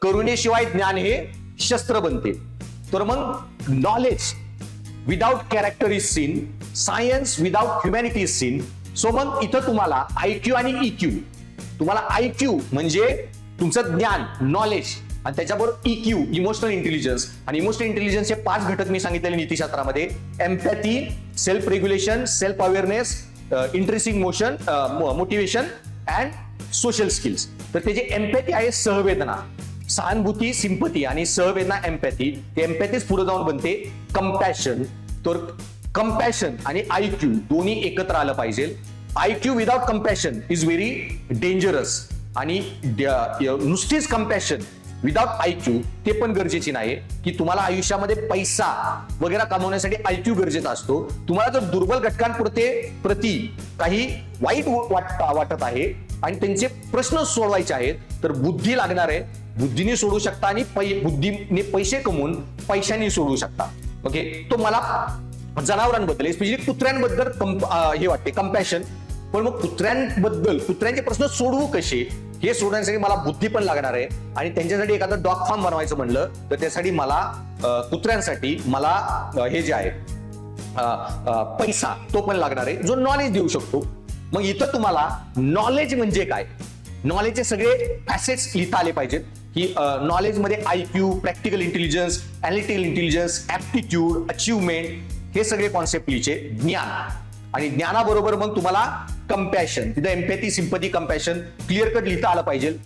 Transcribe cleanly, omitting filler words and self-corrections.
करुणेशिवाय ज्ञान हे शस्त्र बनते. तर मग knowledge without character is seen, science without humanity is seen. So मग इथं तुम्हाला IQ आणि EQ, तुम्हाला IQ म्हणजे तुमचं ज्ञान, नॉलेज, आणि त्याच्याबरोबर EQ इमोशनल इंटेलिजन्स. आणि इमोशनल इंटेलिजन्सचे 5 घटक मी सांगितलेले नीतिशास्त्रामध्ये: empathy, self regulation, self awareness, interesting motion, motivation and social skills. तर त्याची एम्पॅथी आहे सहवेदना, सहानुभूती, सिंपती, आणि सहवेदना एम्पॅथी. ते एम्पॅथीच पुढे जाऊन बनते कंपॅशन. तर कंपॅशन आणि IQ दोन्ही एकत्र आलं पाहिजे. IQ without compassion is very dangerous, आणि नुसतीच कंपॅशन विदाउट IQ ते पण गरजेची नाही. की तुम्हाला आयुष्यामध्ये पैसा वगैरे कमवण्यासाठी IQ गरजेचा असतो. तुम्हाला जर दुर्बल घटकांप्रती काही वाईट वाटत आहे आणि त्यांचे प्रश्न सोडवायचे आहेत, तर बुद्धी लागणार आहे. बुद्धीने सोडू शकता, आणि बुद्धीने पैसे कमवून पैशाने सोडू शकता. ओके. तो मला जनावरांबद्दल, एस्पेशली कुत्र्यांबद्दल हे वाटते कंपॅशन. पण मग कुत्र्यांचे प्रश्न सोडवू कसे, हे सोडण्यासाठी मला बुद्धी पण लागणार आहे. आणि त्यांच्यासाठी एखादा डॉग फार्म बनवायचं म्हणलं तर त्यासाठी मला कुत्र्यांसाठी मला हे जे आहे पैसा तो पण लागणार आहे, जो नॉलेज देऊ शकतो. मग इथं तुम्हाला नॉलेज म्हणजे काय, नॉलेजचे सगळे फॅसेट्स लिहिता आले पाहिजेत. की नॉलेजमध्ये IQ, practical intelligence, analytical intelligence, aptitude, achievement, हे सगळे कॉन्सेप्ट लिहायचे. ज्ञान, आणि ज्ञानाबरोबर मग तुम्हाला कंपॅशन, तिथं empathy, sympathy, compassion clear cut लिहिता आलं पाहिजे.